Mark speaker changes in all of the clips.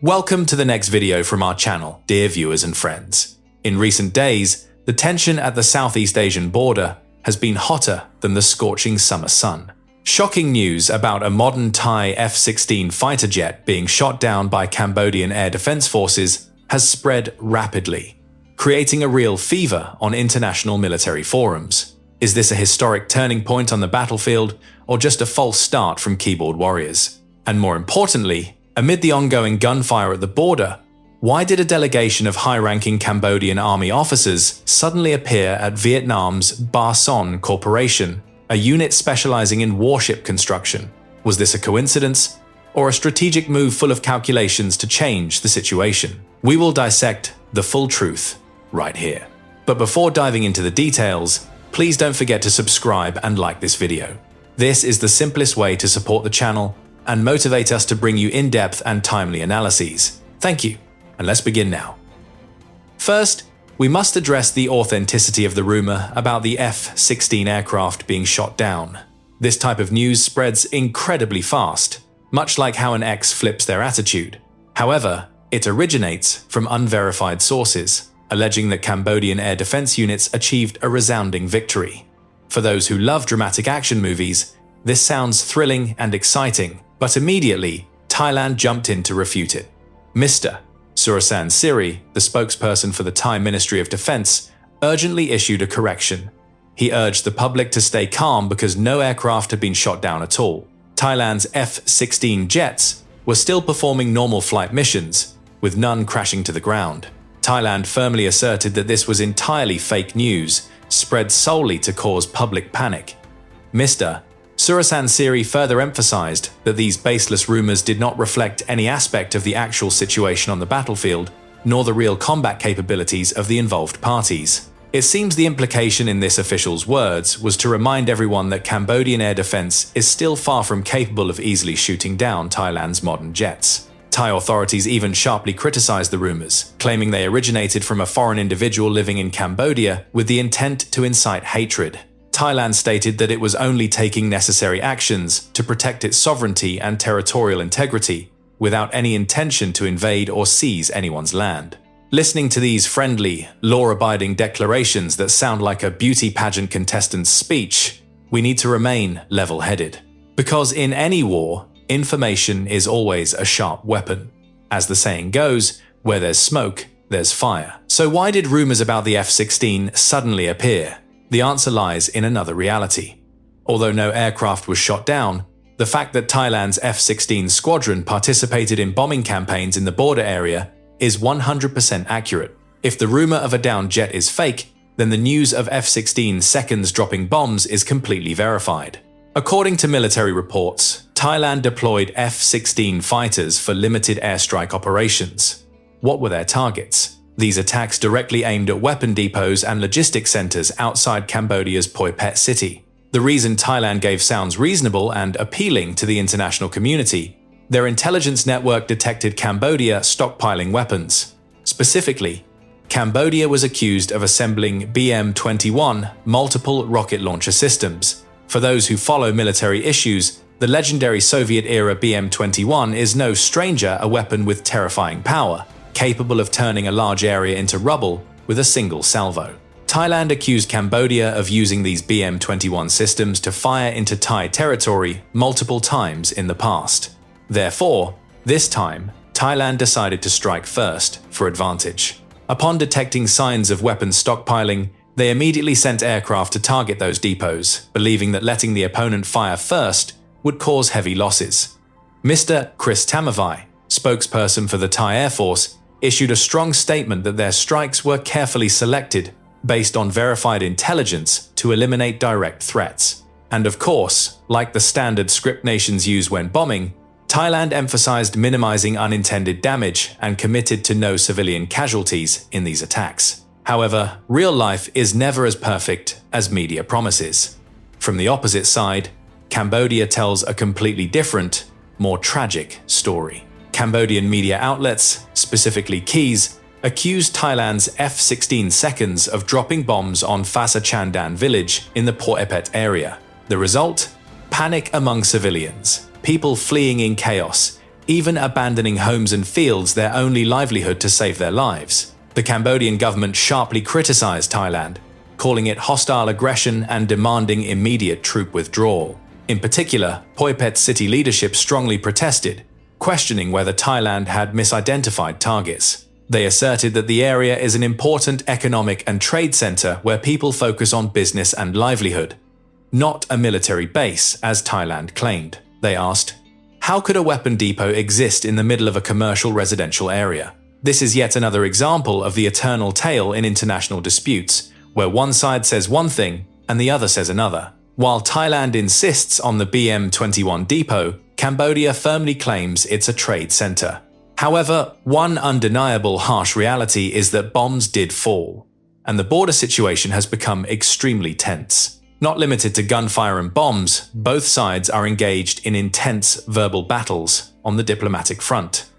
Speaker 1: Welcome to the next video from our channel, dear viewers and friends. In recent days, the tension at the Southeast Asian border has been hotter than the scorching summer sun. Shocking news about a modern Thai F16 fighter jet being shot down by Cambodian air defense forces has spread rapidly, creating a real fever on international military forums. Is this a historic turning point on the battlefield, or just a false start from keyboard warriors? And more importantly, amid the ongoing gunfire at the border, why did a delegation of high-ranking Cambodian army officers suddenly appear at Vietnam's Ba Son Corporation, a unit specializing in warship construction? Was this a coincidence, or a strategic move full of calculations to change the situation? We will dissect the full truth right here. But before diving into the details, please don't forget to subscribe and like this video. This is the simplest way to support the channel and motivate us to bring you in-depth and timely analyses. Thank you, and let's begin now. First, we must address the authenticity of the rumor about the F-16 aircraft being shot down. This type of news spreads incredibly fast, much like how an ex flips their attitude. However, it originates from unverified sources, alleging that Cambodian air defense units achieved a resounding victory. For those who love dramatic action movies, this sounds thrilling and exciting, but immediately, Thailand jumped in to refute it. Mr. Surasan Siri, the spokesperson for the Thai Ministry of Defense, urgently issued a correction. He urged the public to stay calm because no aircraft had been shot down at all. Thailand's F-16 jets were still performing normal flight missions, with none crashing to the ground. Thailand firmly asserted that this was entirely fake news, spread solely to cause public panic. Mr. Surasan Siri further emphasized that these baseless rumors did not reflect any aspect of the actual situation on the battlefield, nor the real combat capabilities of the involved parties. It seems the implication in this official's words was to remind everyone that Cambodian air defense is still far from capable of easily shooting down Thailand's modern jets. Thai authorities even sharply criticized the rumors, claiming they originated from a foreign individual living in Cambodia with the intent to incite hatred. Thailand stated that it was only taking necessary actions to protect its sovereignty and territorial integrity, without any intention to invade or seize anyone's land. Listening to these friendly, law-abiding declarations that sound like a beauty pageant contestant's speech, we need to remain level-headed. Because in any war, information is always a sharp weapon. As the saying goes, where there's smoke, there's fire. So why did rumors about the F-16 suddenly appear? The answer lies in another reality. Although no aircraft was shot down, the fact that Thailand's F-16 squadron participated in bombing campaigns in the border area is 100% accurate. If the rumor of a downed jet is fake, then the news of F-16 seconds dropping bombs is completely verified. According to military reports, Thailand deployed F-16 fighters for limited airstrike operations. What were their targets? These attacks directly aimed at weapon depots and logistics centers outside Cambodia's Poi Phet city. The reason Thailand gave sounds reasonable and appealing to the international community. Their intelligence network detected Cambodia stockpiling weapons. Specifically, Cambodia was accused of assembling BM-21 multiple rocket launcher systems. For those who follow military issues, the legendary Soviet-era BM-21 is no stranger, a weapon with terrifying power, capable of turning a large area into rubble with a single salvo. Thailand accused Cambodia of using these BM-21 systems to fire into Thai territory multiple times in the past. Therefore, this time, Thailand decided to strike first for advantage. Upon detecting signs of weapons stockpiling, they immediately sent aircraft to target those depots, believing that letting the opponent fire first would cause heavy losses. Mr. Chris Tamavai, spokesperson for the Thai Air Force, issued a strong statement that their strikes were carefully selected based on verified intelligence to eliminate direct threats. And of course, like the standard script nations use when bombing, Thailand emphasized minimizing unintended damage and committed to no civilian casualties in these attacks. However, real life is never as perfect as media promises. From the opposite side, Cambodia tells a completely different, more tragic story. Cambodian media outlets, specifically Keys, accused Thailand's F-16 seconds of dropping bombs on Phasa Chandan village in the Poi Phet area. The result? Panic among civilians, people fleeing in chaos, even abandoning homes and fields, their only livelihood, to save their lives. The Cambodian government sharply criticized Thailand, calling it hostile aggression and demanding immediate troop withdrawal. In particular, Phoi Phet city leadership strongly protested, questioning whether Thailand had misidentified targets. They asserted that the area is an important economic and trade center where people focus on business and livelihood, not a military base, as Thailand claimed. They asked, how could a weapon depot exist in the middle of a commercial residential area? This is yet another example of the eternal tale in international disputes, where one side says one thing and the other says another. While Thailand insists on the BM-21 depot, Cambodia firmly claims it's a trade center. However, one undeniable harsh reality is that bombs did fall, and the border situation has become extremely tense. Not limited to gunfire and bombs, both sides are engaged in intense verbal battles on the diplomatic front.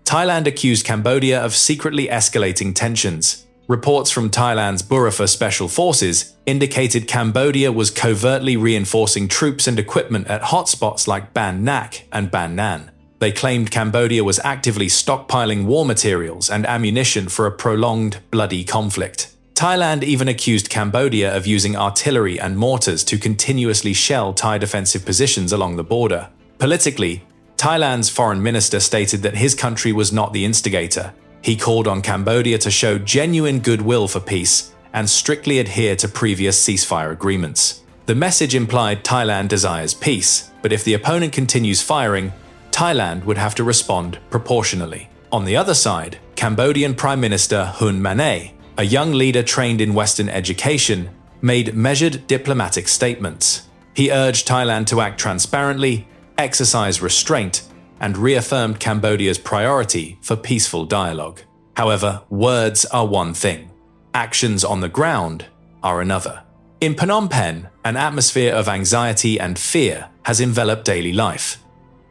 Speaker 1: Thailand accused Cambodia of secretly escalating tensions. Reports from Thailand's Burifa Special Forces indicated Cambodia was covertly reinforcing troops and equipment at hotspots like Ban Nak and Ban Nan. They claimed Cambodia was actively stockpiling war materials and ammunition for a prolonged, bloody conflict. Thailand even accused Cambodia of using artillery and mortars to continuously shell Thai defensive positions along the border. Politically, Thailand's foreign minister stated that his country was not the instigator. He called on Cambodia to show genuine goodwill for peace and strictly adhere to previous ceasefire agreements. The message implied Thailand desires peace, but if the opponent continues firing, Thailand would have to respond proportionally. On the other side, Cambodian Prime Minister Hun Manet, a young leader trained in Western education, made measured diplomatic statements. He urged Thailand to act transparently, exercise restraint, and reaffirmed Cambodia's priority for peaceful dialogue. However, words are one thing. Actions on the ground are another. In Phnom Penh, an atmosphere of anxiety and fear has enveloped daily life.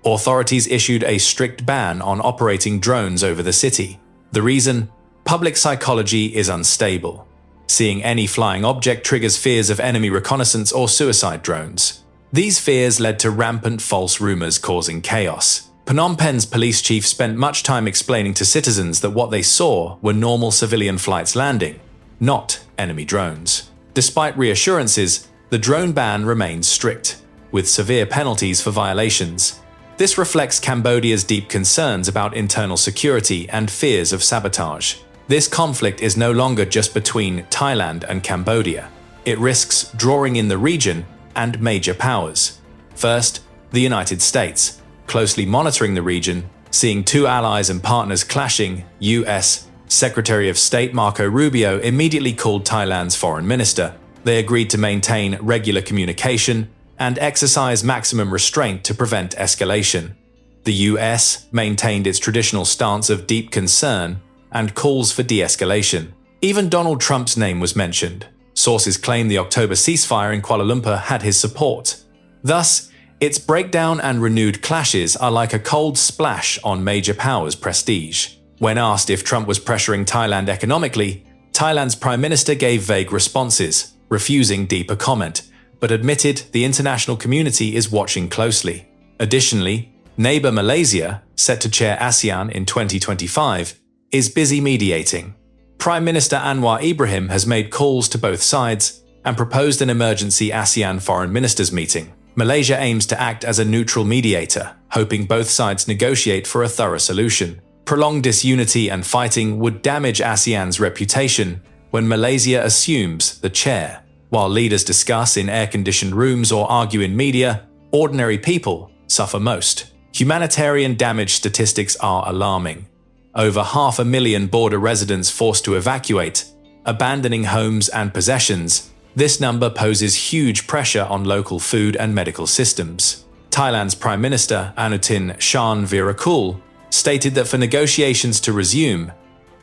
Speaker 1: Authorities issued a strict ban on operating drones over the city. The reason? Public psychology is unstable. Seeing any flying object triggers fears of enemy reconnaissance or suicide drones. These fears led to rampant false rumors causing chaos. Phnom Penh's police chief spent much time explaining to citizens that what they saw were normal civilian flights landing, not enemy drones. Despite reassurances, the drone ban remains strict, with severe penalties for violations. This reflects Cambodia's deep concerns about internal security and fears of sabotage. This conflict is no longer just between Thailand and Cambodia. It risks drawing in the region and major powers. First, the United States, closely monitoring the region, seeing two allies and partners clashing. U.S. Secretary of State Marco Rubio immediately called Thailand's foreign minister. They agreed to maintain regular communication and exercise maximum restraint to prevent escalation. The US maintained its traditional stance of deep concern and calls for de-escalation. Even Donald Trump's name was mentioned. Sources claim the October ceasefire in Kuala Lumpur had his support. Thus, its breakdown and renewed clashes are like a cold splash on major powers' prestige. When asked if Trump was pressuring Thailand economically, Thailand's prime minister gave vague responses, refusing deeper comment, but admitted the international community is watching closely. Additionally, neighbor Malaysia, set to chair ASEAN in 2025, is busy mediating. Prime Minister Anwar Ibrahim has made calls to both sides and proposed an emergency ASEAN foreign ministers meeting. Malaysia aims to act as a neutral mediator, hoping both sides negotiate for a thorough solution. Prolonged disunity and fighting would damage ASEAN's reputation when Malaysia assumes the chair. While leaders discuss in air-conditioned rooms or argue in media, ordinary people suffer most. Humanitarian damage statistics are alarming. Over 500,000 border residents forced to evacuate, abandoning homes and possessions. This number poses huge pressure on local food and medical systems. Thailand's Prime Minister Anutin Charnvirakul stated that for negotiations to resume,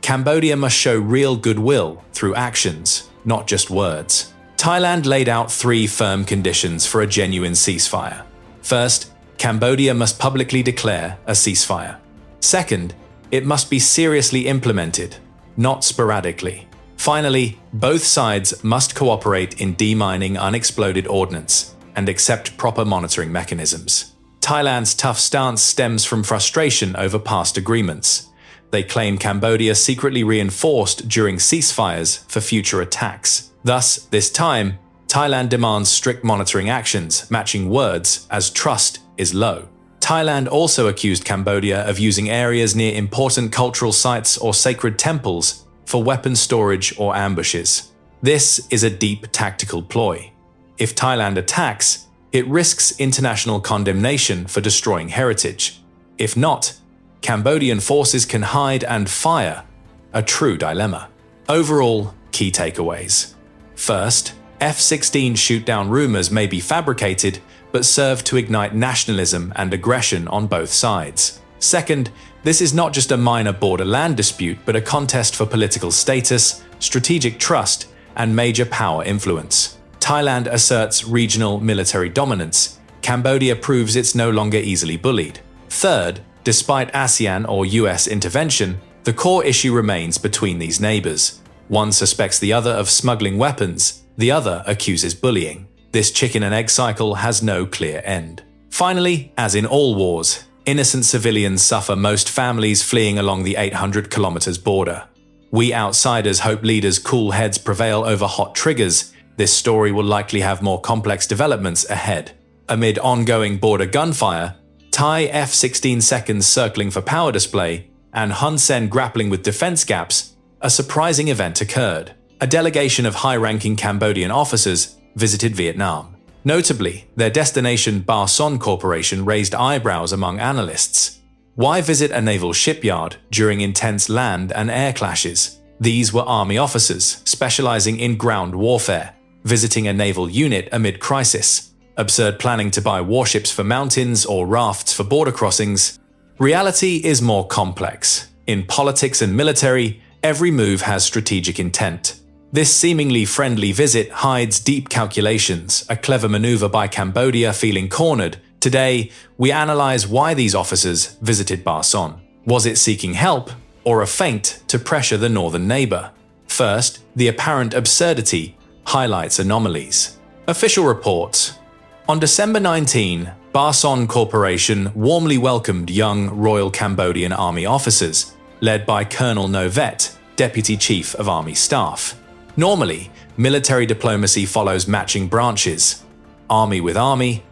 Speaker 1: Cambodia must show real goodwill through actions, not just words. Thailand laid out 3 firm conditions for a genuine ceasefire. First, Cambodia must publicly declare a ceasefire. Second, it must be seriously implemented, not sporadically. Finally, both sides must cooperate in demining unexploded ordnance and accept proper monitoring mechanisms. Thailand's tough stance stems from frustration over past agreements. They claim Cambodia secretly reinforced during ceasefires for future attacks. Thus, this time, Thailand demands strict monitoring actions, matching words, as trust is low. Thailand also accused Cambodia of using areas near important cultural sites or sacred temples for weapon storage or ambushes. This is a deep tactical ploy. If Thailand attacks, it risks international condemnation for destroying heritage. If not, Cambodian forces can hide and fire. A true dilemma. Overall, key takeaways. First, F16 shoot-down rumors may be fabricated, but serve to ignite nationalism and aggression on both sides. Second, this is not just a minor border land dispute, but a contest for political status, strategic trust, and major power influence. Thailand asserts regional military dominance. Cambodia proves it's no longer easily bullied. Third, despite ASEAN or US intervention, the core issue remains between these neighbors. One suspects the other of smuggling weapons, the other accuses bullying. This chicken and egg cycle has no clear end. Finally, as in all wars, innocent civilians suffer, most families fleeing along the 800 kilometers border. We outsiders hope leaders' cool heads prevail over hot triggers. This story will likely have more complex developments ahead. Amid ongoing border gunfire, Thai F-16 seconds circling for power display, and Hun Sen grappling with defense gaps, a surprising event occurred. A delegation of high-ranking Cambodian officers visited Vietnam. Notably, their destination Ba Son Corporation raised eyebrows among analysts. Why visit a naval shipyard during intense land and air clashes? These were army officers specializing in ground warfare, visiting a naval unit amid crisis. Absurd planning to buy warships for mountains or rafts for border crossings. Reality is more complex. In politics and military, every move has strategic intent. This seemingly friendly visit hides deep calculations, a clever maneuver by Cambodia feeling cornered. Today, we analyze why these officers visited Ba Son. Was it seeking help, or a feint to pressure the northern neighbor? First, the apparent absurdity highlights anomalies. Official reports. On December 19, Ba Son Corporation warmly welcomed young Royal Cambodian Army officers, led by Colonel Novet, Deputy Chief of Army Staff. Normally, military diplomacy follows matching branches. Army with army,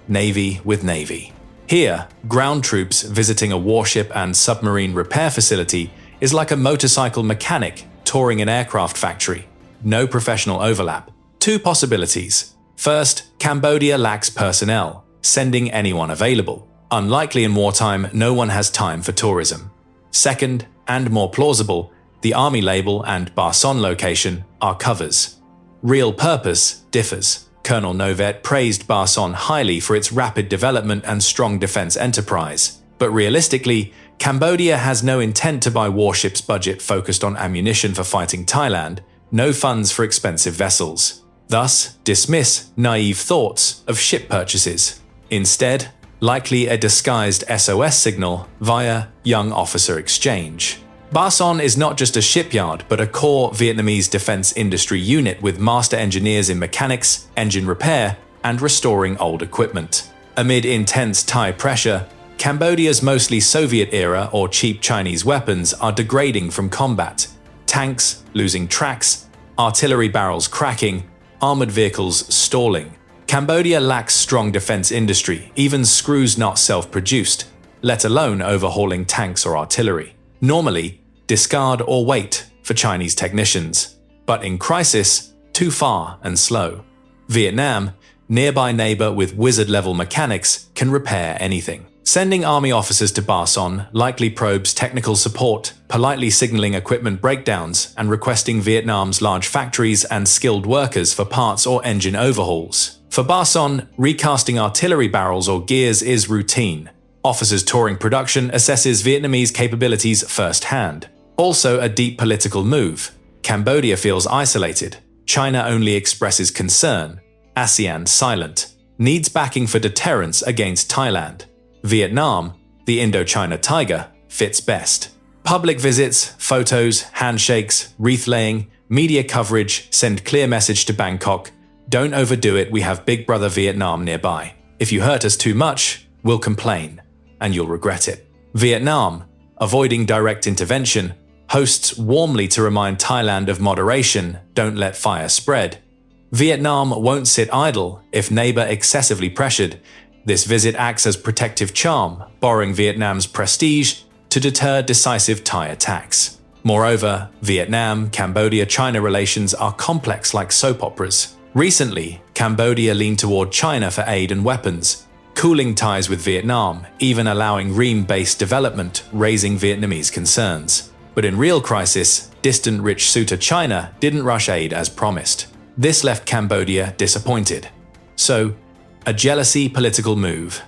Speaker 1: navy with navy. Here, ground troops visiting a warship and submarine repair facility is like a motorcycle mechanic touring an aircraft factory. No professional overlap. Two possibilities. First, Cambodia lacks personnel, sending anyone available. Unlikely in wartime, no one has time for tourism. Second, and more plausible, the army label and Ba Son location are covers. Real purpose differs. Colonel Novet praised Ba Son highly for its rapid development and strong defense enterprise. But realistically, Cambodia has no intent to buy warships budget focused on ammunition for fighting Thailand, no funds for expensive vessels. Thus, dismiss naive thoughts of ship purchases. Instead, likely a disguised SOS signal via young officer exchange. Ba Son is not just a shipyard, but a core Vietnamese defense industry unit with master engineers in mechanics, engine repair, and restoring old equipment. Amid intense Thai pressure, Cambodia's mostly Soviet-era or cheap Chinese weapons are degrading from combat. Tanks losing tracks, artillery barrels cracking, armored vehicles stalling. Cambodia lacks strong defense industry, even screws not self-produced, let alone overhauling tanks or artillery. Normally, discard or wait for Chinese technicians, but in crisis, too far and slow. Vietnam, nearby neighbor with wizard-level mechanics, can repair anything. Sending army officers to Ba Son likely probes technical support, politely signaling equipment breakdowns and requesting Vietnam's large factories and skilled workers for parts or engine overhauls. For Ba Son, recasting artillery barrels or gears is routine. Officers touring production assesses Vietnamese capabilities firsthand. Also a deep political move. Cambodia feels isolated. China only expresses concern. ASEAN silent. Needs backing for deterrence against Thailand. Vietnam, the Indochina tiger, fits best. Public visits, photos, handshakes, wreath-laying, media coverage send clear message to Bangkok. Don't overdo it, we have Big Brother Vietnam nearby. If you hurt us too much, will complain, and you'll regret it. Vietnam, avoiding direct intervention, hosts warmly to remind Thailand of moderation, don't let fire spread. Vietnam won't sit idle if neighbor excessively pressured. This visit acts as protective charm, borrowing Vietnam's prestige to deter decisive Thai attacks. Moreover, Vietnam-Cambodia-China relations are complex like soap operas. Recently, Cambodia leaned toward China for aid and weapons, cooling ties with Vietnam, even allowing ream-based development, raising Vietnamese concerns. But in real crisis, distant rich suitor China didn't rush aid as promised. This left Cambodia disappointed. So, a jealousy political move.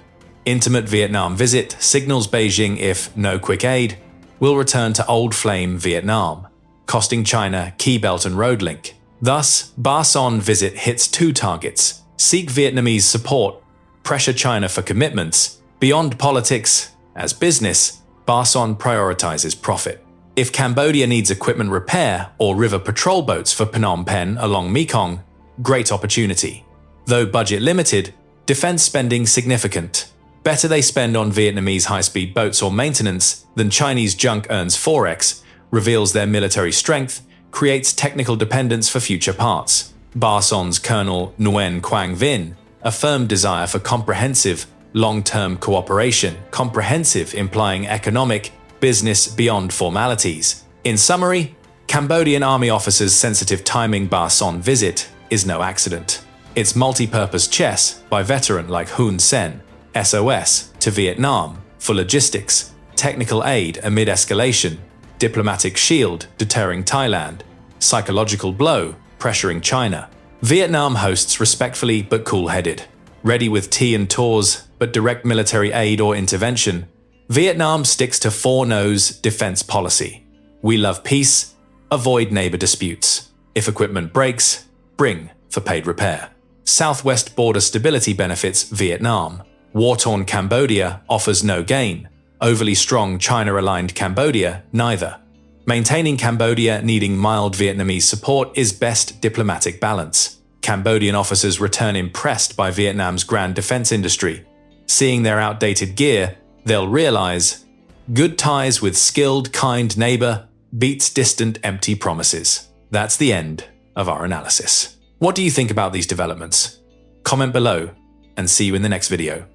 Speaker 1: Intimate Vietnam visit signals Beijing if no quick aid, will return to old flame Vietnam, costing China key belt and road link. Thus, Ba Son visit hits two targets: seek Vietnamese support, pressure China for commitments. Beyond politics, as business, Ba Son prioritizes profit. If Cambodia needs equipment repair or river patrol boats for Phnom Penh along Mekong, great opportunity. Though budget limited, defense spending significant. Better they spend on Vietnamese high-speed boats or maintenance than Chinese junk earns forex, reveals their military strength, creates technical dependence for future parts. Ba Son's Colonel Nguyen Quang Vinh, a firm desire for comprehensive, long-term cooperation, comprehensive implying economic, business beyond formalities. In summary, Cambodian army officers' sensitive timing Ba Son visit is no accident. It's multi-purpose chess by veteran like Hun Sen, SOS to Vietnam for logistics, technical aid amid escalation, diplomatic shield deterring Thailand, psychological blow pressuring China. Vietnam hosts respectfully but cool-headed, ready with tea and tours but direct military aid or intervention. Vietnam sticks to four no's defense policy. We love peace, avoid neighbor disputes. If equipment breaks, bring for paid repair. Southwest border stability benefits Vietnam. War-torn Cambodia offers no gain. Overly strong China-aligned Cambodia, neither. Maintaining Cambodia needing mild Vietnamese support is best diplomatic balance. Cambodian officers return impressed by Vietnam's grand defense industry. Seeing their outdated gear, they'll realize good ties with skilled, kind neighbor beats distant, empty promises. That's the end of our analysis. What do you think about these developments? Comment below and see you in the next video.